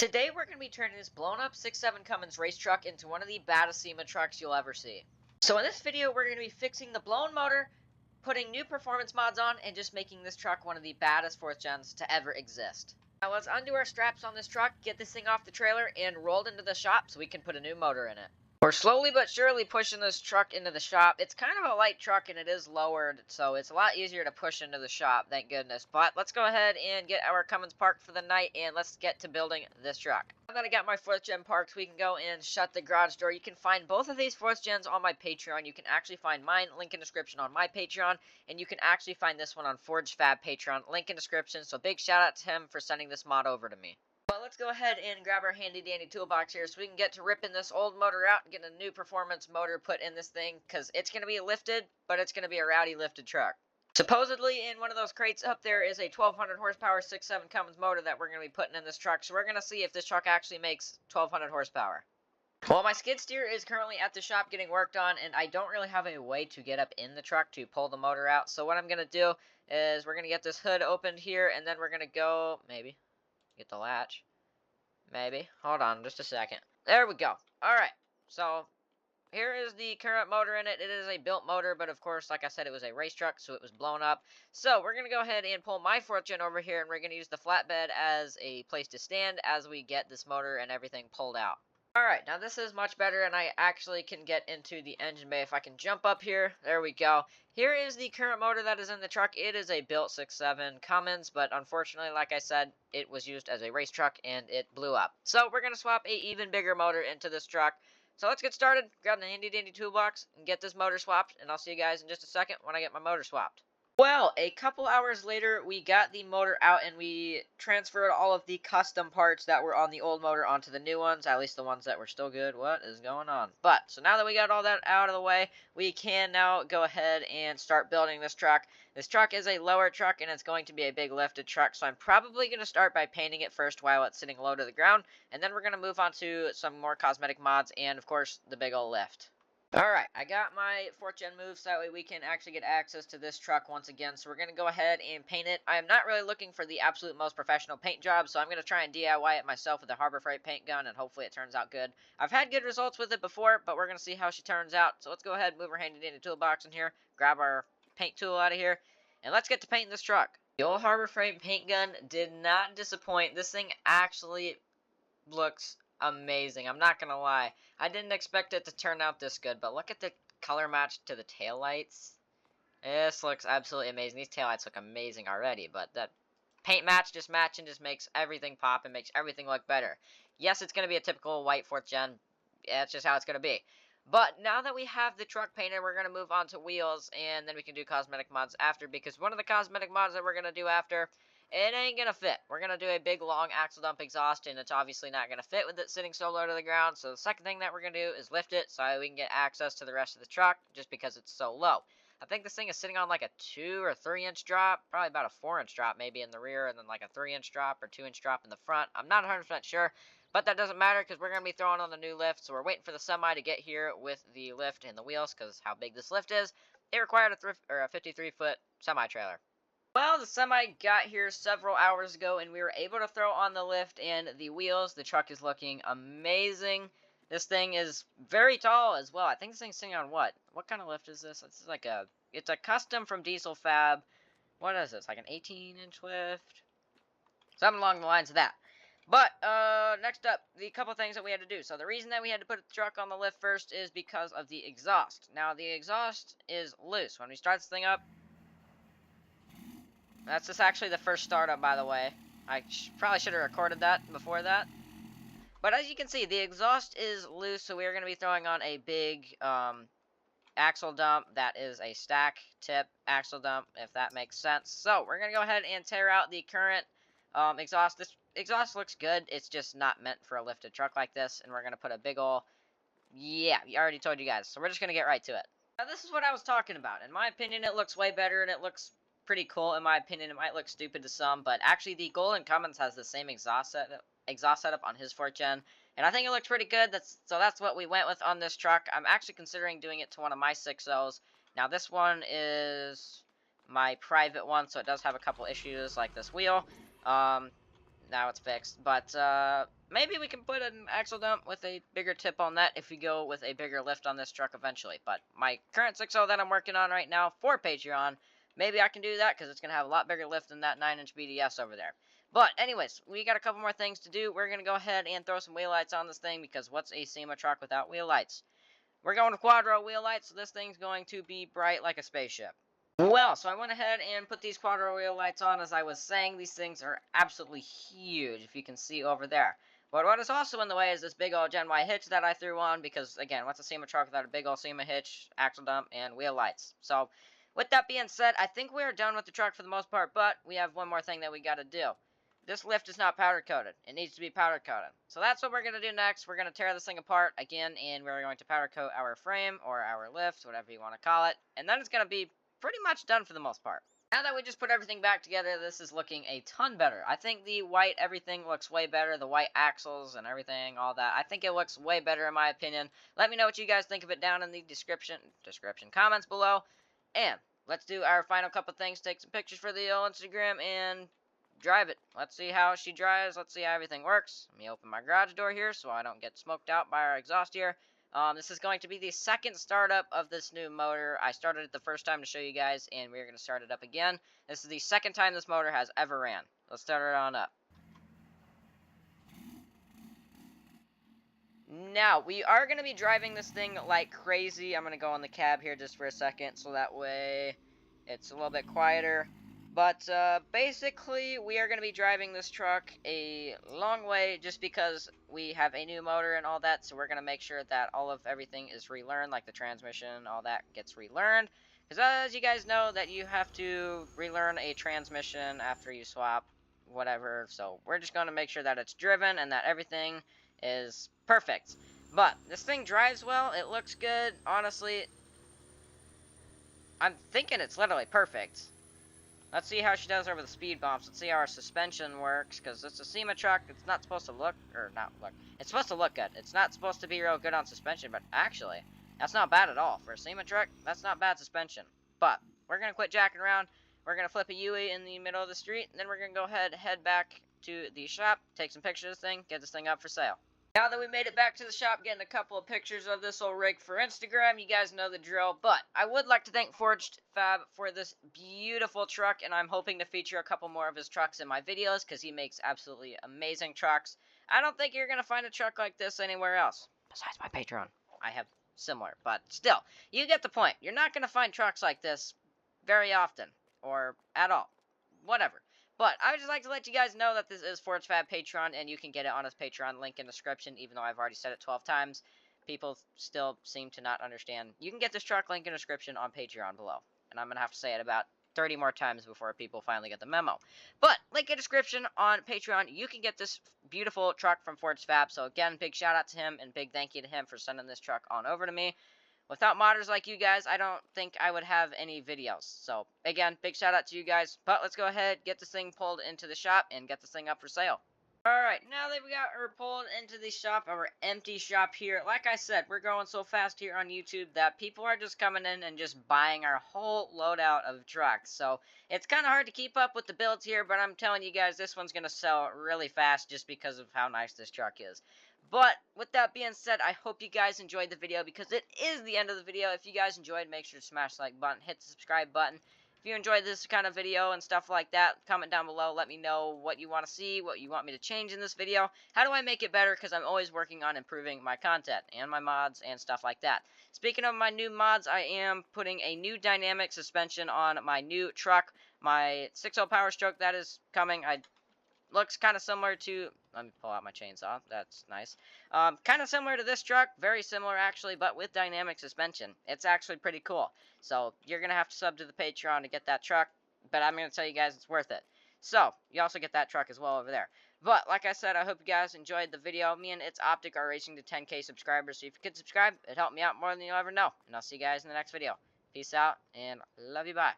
Today we're going to be turning this blown up 6.7 Cummins race truck into one of the baddest SEMA trucks you'll ever see. So in this video we're going to be fixing the blown motor, putting new performance mods on, and just making this truck one of the baddest 4th gens to ever exist. Now let's undo our straps on this truck, get this thing off the trailer, and rolled into the shop so we can put a new motor in it. We're slowly but surely pushing this truck into the shop. It's kind of a light truck and it is lowered, so it's a lot easier to push into the shop, thank goodness. But let's go ahead and get our Cummins parked for the night, and let's get to building this truck. Now that I got my 4th gen parked, we can go and shut the garage door. You can find both of these 4th gens on my Patreon. You can actually find mine, link in description, on my Patreon, and you can actually find this one on Forge Fab Patreon, link in description. So big shout out to him for sending this mod over to me. But let's go ahead and grab our handy dandy toolbox here so we can get to ripping this old motor out and get a new performance motor put in this thing, because it's going to be lifted, but it's going to be a rowdy lifted truck. Supposedly in one of those crates up there is a 1200 horsepower 6.7 Cummins motor that we're going to be putting in this truck, so we're going to see if this truck actually makes 1200 horsepower. Well, my skid steer is currently at the shop getting worked on, and I don't really have a way to get up in the truck to pull the motor out, so what I'm going to do is we're going to get this hood opened here, and then we're going to go, maybe get the latch. Maybe. Hold on just a second. There we go. Alright. So, here is the current motor in it. It is a built motor, but of course, like I said, it was a race truck, so it was blown up. So, we're going to go ahead and pull my 4th gen over here, and we're going to use the flatbed as a place to stand as we get this motor and everything pulled out. Alright, now this is much better, and I actually can get into the engine bay. If I can jump up here, there we go. Here is the current motor that is in the truck. It is a built 6.7 Cummins, but unfortunately, like I said, it was used as a race truck, and it blew up. So we're going to swap a even bigger motor into this truck. So let's get started, grab the handy dandy toolbox, and get this motor swapped, and I'll see you guys in just a second when I get my motor swapped. Well, a couple hours later, we got the motor out, and we transferred all of the custom parts that were on the old motor onto the new ones, at least the ones that were still good. What is going on? But, so now that we got all that out of the way, we can now go ahead and start building this truck. This truck is a lower truck, and it's going to be a big lifted truck, so I'm probably going to start by painting it first while it's sitting low to the ground, and then we're going to move on to some more cosmetic mods, and of course, the big old lift. Alright, I got my 4th gen move so that way we can actually get access to this truck once again. So we're going to go ahead and paint it. I am not really looking for the absolute most professional paint job, so I'm going to try and DIY it myself with a Harbor Freight paint gun, and hopefully it turns out good. I've had good results with it before, but we're going to see how she turns out. So let's go ahead and move our handy dandy toolbox in here, grab our paint tool out of here, and let's get to painting this truck. The old Harbor Freight paint gun did not disappoint. This thing actually looks amazing. I'm not gonna lie. I didn't expect it to turn out this good, but look at the color match to the taillights. This looks absolutely amazing. These taillights look amazing already, but that paint match just makes everything pop and makes everything look better. Yes, it's gonna be a typical white 4th gen. Yeah, that's just how it's gonna be. But now that we have the truck painted, we're gonna move on to wheels, and then we can do cosmetic mods after, because one of the cosmetic mods that we're gonna do after, it ain't gonna fit. We're gonna do a big long axle dump exhaust, and it's obviously not gonna fit with it sitting so low to the ground. So the second thing that we're gonna do is lift it so we can get access to the rest of the truck, just because it's so low. I think this thing is sitting on like a 2 or 3 inch drop, probably about a 4 inch drop maybe in the rear, and then like a 3 inch drop or 2 inch drop in the front. I'm not 100% sure, but that doesn't matter because we're gonna be throwing on the new lift. So we're waiting for the semi to get here with the lift and the wheels, because how big this lift is. It required a 53-foot semi trailer. Well, the semi got here several hours ago, and we were able to throw on the lift and the wheels. The truck is looking amazing. This thing is very tall as well. I think this thing's sitting on what? What kind of lift is this? This is like it's a custom from Diesel Fab. What is this? Like an 18-inch lift? Something along the lines of that. But, next up, the couple things that we had to do. So the reason that we had to put the truck on the lift first is because of the exhaust. Now, the exhaust is loose. When we start this thing up, that's just actually the first startup, by the way. I probably should have recorded that before that. But as you can see, the exhaust is loose, so we're going to be throwing on a big axle dump. That is a stack tip axle dump, if that makes sense. So we're going to go ahead and tear out the current exhaust. This exhaust looks good. It's just not meant for a lifted truck like this. And we're going to put a big ol'... Yeah, I already told you guys. So we're just going to get right to it. Now, this is what I was talking about. In my opinion, it looks way better, and it looks pretty cool. In my opinion, it might look stupid to some, but actually the Golden Cummins has the same exhaust setup on his 4th gen, and I think it looks pretty good. So that's what we went with on this truck. I'm actually considering doing it to one of my 6.0s. Now this one is my private one, so it does have a couple issues like this wheel. Now it's fixed, but maybe we can put an axle dump with a bigger tip on that if we go with a bigger lift on this truck eventually. But my current 6.0 that I'm working on right now for Patreon, maybe I can do that because it's going to have a lot bigger lift than that 9-inch BDS over there. But anyways, we got a couple more things to do. We're going to go ahead and throw some wheel lights on this thing because what's a SEMA truck without wheel lights? We're going to quadro wheel lights, so this thing's going to be bright like a spaceship. Well, so I went ahead and put these quadro wheel lights on. As I was saying, these things are absolutely huge, if you can see over there. But what is also in the way is this big old Gen Y hitch that I threw on, because, again, what's a SEMA truck without a big old SEMA hitch, axle dump, and wheel lights? So, with that being said, I think we're done with the truck for the most part, but we have one more thing that we got to do. This lift is not powder coated. It needs to be powder coated. So that's what we're going to do next. We're going to tear this thing apart again, and we're going to powder coat our frame, or our lift, whatever you want to call it. And then it's going to be pretty much done for the most part. Now that we just put everything back together, this is looking a ton better. I think the white everything looks way better. The white axles and everything, all that. I think it looks way better in my opinion. Let me know what you guys think of it down in the comments below. And let's do our final couple things. Take some pictures for the old Instagram and drive it. Let's see how she drives. Let's see how everything works. Let me open my garage door here so I don't get smoked out by our exhaust here. This is going to be the second startup of this new motor. I started it the first time to show you guys, and we're going to start it up again. This is the second time this motor has ever ran. Let's start it on up. Now, we are going to be driving this thing like crazy. I'm going to go on the cab here just for a second, so that way it's a little bit quieter. But basically, we are going to be driving this truck a long way just because we have a new motor and all that. So we're going to make sure that all of everything is relearned, like the transmission, all that gets relearned. Because as you guys know, that you have to relearn a transmission after you swap whatever. So we're just going to make sure that it's driven and that everything is perfect. But this thing drives well. It looks good. Honestly, I'm thinking it's literally perfect. Let's see how she does over the speed bumps. Let's see how our suspension works, because it's a SEMA truck. It's not supposed to look, or not look. It's supposed to look good. It's not supposed to be real good on suspension, but actually, that's not bad at all. For a SEMA truck, that's not bad suspension. But we're going to quit jacking around. We're going to flip a UE in the middle of the street, and then we're going to go ahead, head back to the shop, take some pictures of this thing, get this thing up for sale. Now that we made it back to the shop, getting a couple of pictures of this old rig for Instagram, you guys know the drill. But I would like to thank Forged Fab for this beautiful truck, and I'm hoping to feature a couple more of his trucks in my videos, because he makes absolutely amazing trucks. I don't think you're going to find a truck like this anywhere else, besides my Patreon. I have similar, but still, you get the point. You're not going to find trucks like this very often, or at all. Whatever. But I would just like to let you guys know that this is Forged Fab Patreon, and you can get it on his Patreon link in the description, even though I've already said it 12 times. People still seem to not understand. You can get this truck link in the description on Patreon below. And I'm going to have to say it about 30 more times before people finally get the memo. But, link in description on Patreon, you can get this beautiful truck from Forged Fab. So again, big shout out to him, and big thank you to him for sending this truck on over to me. Without modders like you guys, I don't think I would have any videos. So, again, big shout out to you guys. But let's go ahead, get this thing pulled into the shop, and get this thing up for sale. Alright, now that we got her pulled into the shop, our empty shop here, like I said, we're going so fast here on YouTube that people are just coming in and just buying our whole loadout of trucks. So, it's kind of hard to keep up with the builds here, but I'm telling you guys, this one's going to sell really fast just because of how nice this truck is. But, with that being said, I hope you guys enjoyed the video, because it is the end of the video. If you guys enjoyed, make sure to smash the like button, hit the subscribe button. If you enjoyed this kind of video and stuff like that, comment down below. Let me know what you want to see, what you want me to change in this video. How do I make it better? Because I'm always working on improving my content and my mods and stuff like that. Speaking of my new mods, I am putting a new dynamic suspension on my new truck. My 6.0 Power Stroke, that is coming. Looks kind of similar to, let me pull out my chainsaw, that's nice. Kind of similar to this truck, very similar actually, but with dynamic suspension. It's actually pretty cool. So, you're going to have to sub to the Patreon to get that truck, but I'm going to tell you guys it's worth it. So, you also get that truck as well over there. But, like I said, I hope you guys enjoyed the video. Me and It's Optic are racing to 10K subscribers, so if you could subscribe, it'd help me out more than you'll ever know. And I'll see you guys in the next video. Peace out, and love you, bye.